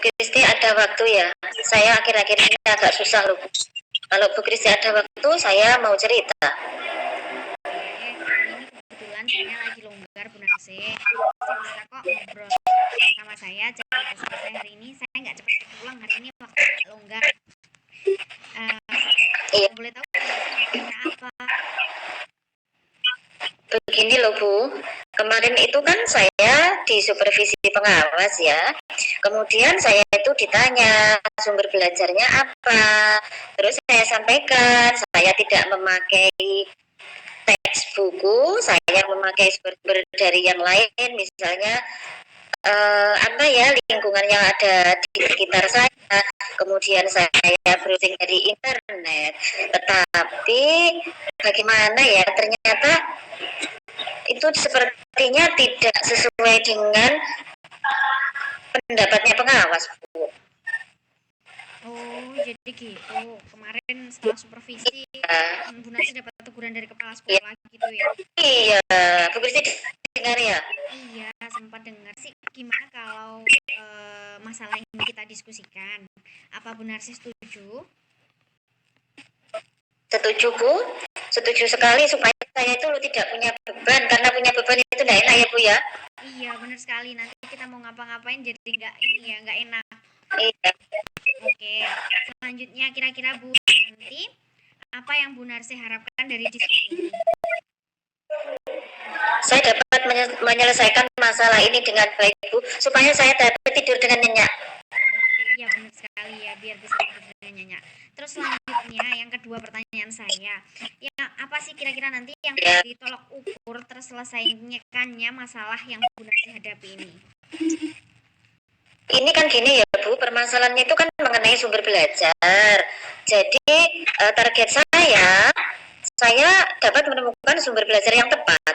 Kristi ada waktu ya? Saya akhir-akhir ini agak susah loh. Kalau Bu Kristi ada waktu, saya mau cerita. Oke, kali ini kebetulan saya lagi longgar Bu Narsih. Pasti bisa kok ngobrol sama saya, cerita sama saya hari ini. Saya nggak cepat pulang hari ini, waktu agak longgar. Iya. Boleh tahu Bu Narsih mau cerita apa? Begini loh Bu, kemarin itu kan saya di supervisi pengawas ya. Kemudian saya itu ditanya sumber belajarnya apa. Terus saya sampaikan saya tidak memakai teks buku, saya memakai sumber dari yang lain, misalnya apa ya, lingkungan yang ada di sekitar saya. Kemudian saya browsing dari internet. Tetapi bagaimana ya, ternyata itu sepertinya tidak sesuai dengan pendapatnya pengawas, Bu. Oh, jadi gitu. Kemarin setelah supervisi, Bu Narsih dapat teguran dari kepala sekolah gitu ya? Iya, Bu Kristi dengar ya? Iya, sempat dengar sih. Gimana kalau masalah ini kita diskusikan? Apa Bu Narsih setuju? Setuju Bu, setuju sekali supaya saya itu tidak punya beban, karena punya beban itu tidak enak ya Bu ya. Iya, benar sekali. Nanti kita mau ngapa-ngapain jadi nggak ini ya, nggak enak. Iya. Oke, selanjutnya kira-kira Bu nanti apa yang Bu Narsih harapkan dari diskusi ini? Saya dapat menyelesaikan masalah ini dengan baik Bu, supaya saya dapat tidur dengan nyenyak. Iya benar sekali ya, biar bisa tidur dengan nyenyak. Terus selanjutnya yang kedua pertanyaan saya, ya apa sih kira-kira nanti yang ditolak ukur terselesaikannya masalah yang Bu Narsih hadapi ini? Ini kan gini ya Bu, permasalahannya itu kan mengenai sumber belajar. Jadi target saya dapat menemukan sumber belajar yang tepat.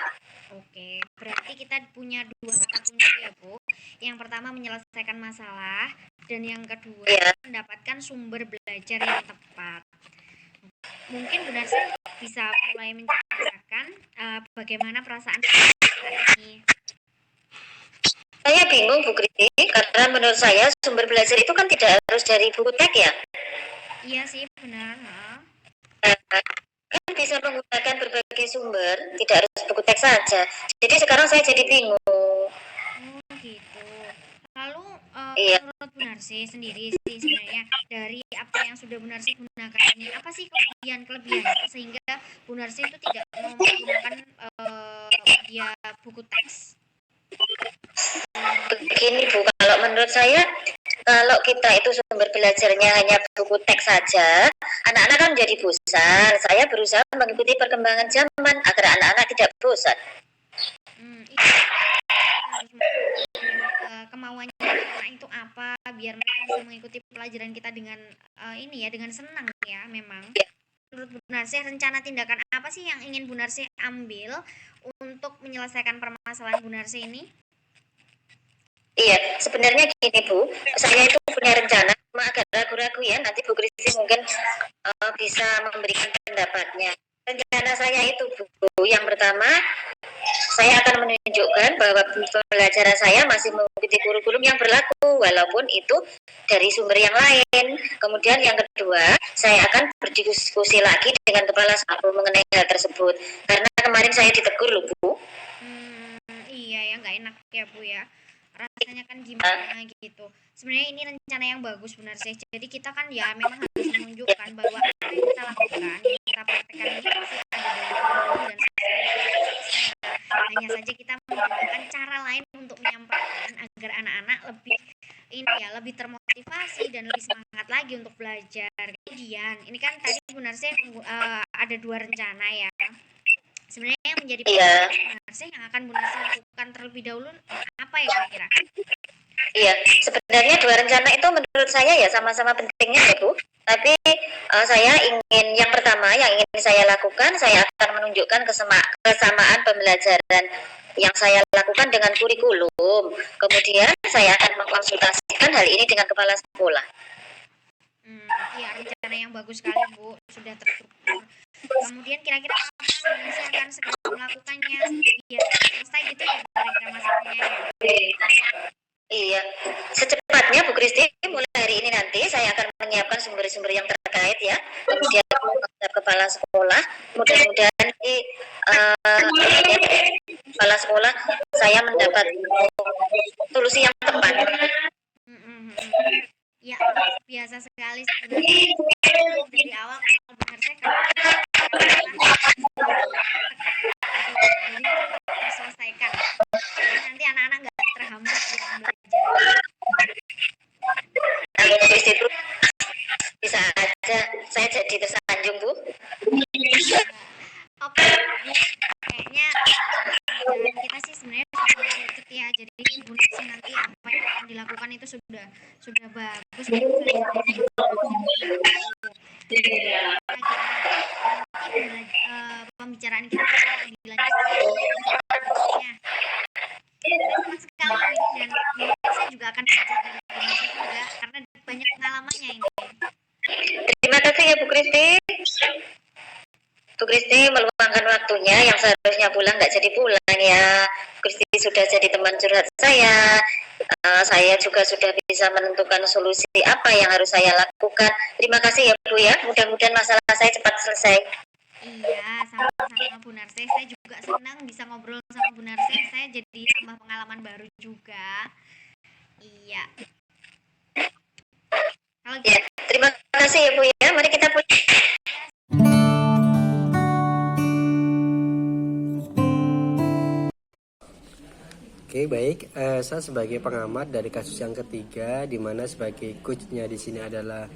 Oke, berarti kita punya dua kata kunci ya Bu. Yang pertama menyelesaikan masalah, dan yang kedua mendapatkan sumber belajar yang tepat. Mungkin Bu Narsih bisa mulai menceritakan bagaimana perasaan ini. Saya bingung Bu Kristi, karena menurut saya sumber belajar itu kan tidak harus dari buku teks ya. Iya sih, benar. Kan bisa menggunakan berbagai sumber, tidak harus buku teks saja. Jadi sekarang saya jadi bingung. Oh gitu. Lalu menurut Bu Narsih sendiri sih sebenarnya dari apa yang sudah Bu Narsih gunakan ini, apa sih kelebihan sehingga Bu Narsih itu tidak mau menggunakan media buku teks? Begini Bu, kalau menurut saya, kalau kita itu sumber belajarnya hanya buku teks saja, anak-anak kan menjadi bosan. Saya berusaha mengikuti perkembangan zaman agar anak-anak tidak bosan. Kemauannya anak itu apa, biar mereka bisa mengikuti pelajaran kita dengan ini ya, dengan senang ya memang. Menurut Bu Narsih, rencana tindakan apa sih yang ingin Bu Narsih ambil untuk menyelesaikan permasalahan Bu Narsih ini? Iya, sebenarnya gini Bu, saya itu punya rencana, cuma agak ragu-ragu ya, nanti Bu Kristi mungkin bisa memberikan pendapatnya. Rencana saya itu Bu, yang pertama, saya akan menunjukkan bahwa pelajaran saya masih mengikuti kurikulum yang berlaku, walaupun itu dari sumber yang lain. Kemudian yang kedua, saya akan berdiskusi lagi dengan kepala sekolah mengenai hal tersebut, karena kemarin saya ditegur loh Bu. Iya ya, nggak enak ya Bu ya, rasanya kan gimana gitu. Sebenarnya ini rencana yang bagus Bu Narsih. Jadi kita kan ya memang harus menunjukkan bahwa apa yang kita lakukan, yang kita praktekkan ini masih ada dalam kurikulum dan hanya saja kita menggunakan cara lain untuk menyampaikan agar anak-anak lebih termotivasi dan lebih semangat lagi untuk belajar. Kemudian ini kan tadi Bu Narsih ada dua rencana ya. Sebenarnya yang menjadi Bu Narsih yang akan Bu Narsih lakukan terlebih dahulu apa ya kira-kira? Iya, sebenarnya dua rencana itu menurut saya ya sama-sama pentingnya ya Bu. Tapi saya ingin yang pertama yang ingin saya lakukan, saya akan menunjukkan kesamaan pembelajaran yang saya lakukan dengan kurikulum. Kemudian saya akan mengkonsultasikan hal ini dengan kepala sekolah. Iya, rencana yang bagus sekali Bu, sudah terstruktur. Kemudian kira-kira kapan Bu Narsih akan segera melakukannya biar selesai gitu ya kira-kira masalahnya ya? Iya, secepatnya Bu Kristi, mulai hari ini nanti saya akan menyiapkan sumber-sumber yang terkait ya. Kemudian kepala sekolah, mudah-mudahan di kepala sekolah saya mendapat solusi yang tepat. Ya, biasa sekali sebenarnya dari awal kalau benar saya jadi terselesaikan. Jadi nanti anak-anak nggak terhambat dalam belajar. Habis itu bisa aja saya jadi tersanjung, Bu. Oke, kayaknya kita sih sebenarnya sudah deket ya. Jadi Bu Nasi nanti apa yang akan dilakukan itu sudah bagus. Pembicaraan kita dilanjutkan. Senang sekali dan saya juga akan belajar dari Bu Nasi juga karena banyak pengalamannya ini. Terima kasih ya Bu Kristi. Bu Kristi meluangkan waktunya yang seharusnya pulang nggak jadi pulang ya. Bu Kristi sudah jadi teman curhat saya. Saya juga sudah bisa menentukan solusi apa yang harus saya lakukan. Terima kasih ya Bu ya. Mudah-mudahan masalah saya cepat selesai. Iya, sama-sama Bu Narse. Saya juga senang bisa ngobrol sama Bu Narse. Saya jadi tambah pengalaman baru juga. Iya. Kalau ya, terima kasih ya Bu ya. Mari kita pulang. Oke, baik. Saya sebagai pengamat dari kasus yang ketiga, di mana sebagai coachnya di sini adalah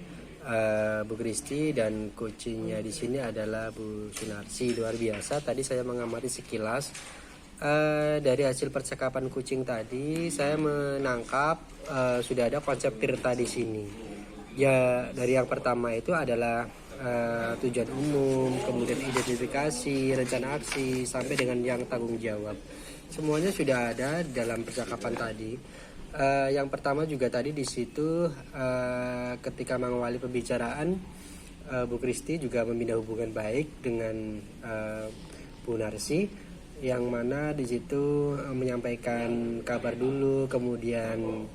Bu Kristi dan coachingnya di sini adalah Bu Sunarsi. Luar biasa. Tadi saya mengamati sekilas dari hasil percakapan coaching tadi, saya menangkap sudah ada konsep tirta di sini. Ya, dari yang pertama itu adalah tujuan umum, kemudian identifikasi, rencana aksi, sampai dengan yang tanggung jawab. Semuanya sudah ada dalam percakapan tadi. Yang pertama juga tadi di situ ketika mengawali pembicaraan, Bu Kristi juga membina hubungan baik dengan Bu Narsi, yang mana di situ menyampaikan kabar dulu, kemudian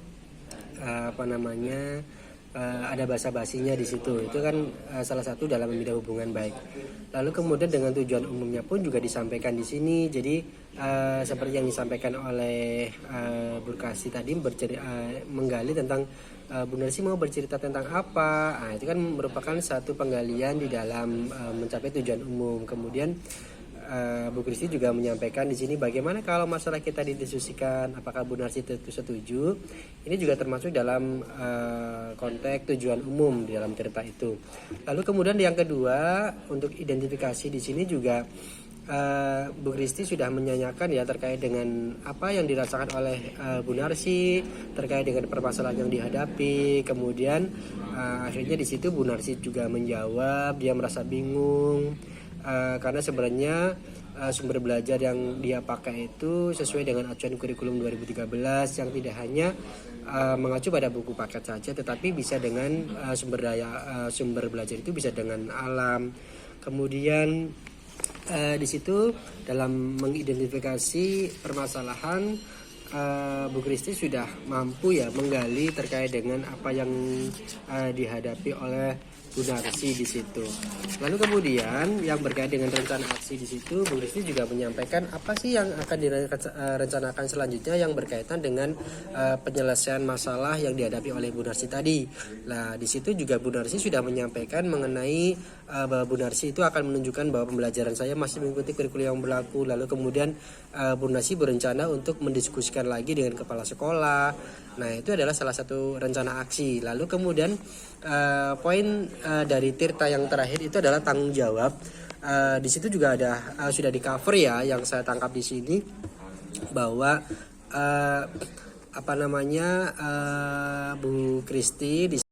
ada basa-basinya di situ. Itu kan salah satu dalam membina hubungan baik. Lalu kemudian dengan tujuan umumnya pun juga disampaikan di sini. Jadi seperti yang disampaikan oleh Bu Kristi tadi menggali tentang Bu Narsi mau bercerita tentang apa. Nah, itu kan merupakan satu penggalian di dalam mencapai tujuan umum. Kemudian Bu Kristi juga menyampaikan di sini bagaimana kalau masalah kita didiskusikan, apakah Bu Narsi tentu setuju. Ini juga termasuk dalam konteks tujuan umum di dalam cerita itu. Lalu kemudian yang kedua, untuk identifikasi di sini juga Bu Kristi sudah menyanyikan ya terkait dengan apa yang dirasakan oleh Bu Narsi, terkait dengan permasalahan yang dihadapi. Kemudian akhirnya di situ Bu Narsi juga menjawab, dia merasa bingung. Karena sebenarnya sumber belajar yang dia pakai itu sesuai dengan acuan kurikulum 2013 yang tidak hanya mengacu pada buku paket saja, tetapi bisa dengan sumber belajar itu bisa dengan alam. Kemudian di situ dalam mengidentifikasi permasalahan, Bu Kristi sudah mampu ya menggali terkait dengan apa yang dihadapi oleh Bu Narsi di situ. Lalu kemudian yang berkait dengan rencana aksi di situ, Bu Kristi juga menyampaikan apa sih yang akan direncanakan selanjutnya yang berkaitan dengan penyelesaian masalah yang dihadapi oleh Bu Narsi tadi. Nah, di situ juga Bu Narsi sudah menyampaikan mengenai bahwa Bu Narsi itu akan menunjukkan bahwa pembelajaran saya masih mengikuti kurikulum yang berlaku. Lalu kemudian Bu Narsi berencana untuk mendiskusikan lagi dengan kepala sekolah. Nah, itu adalah salah satu rencana aksi. Lalu kemudian poin dari Tirta yang terakhir itu adalah tanggung jawab. Di situ juga ada sudah di cover ya yang saya tangkap di sini bahwa Bu Kristi di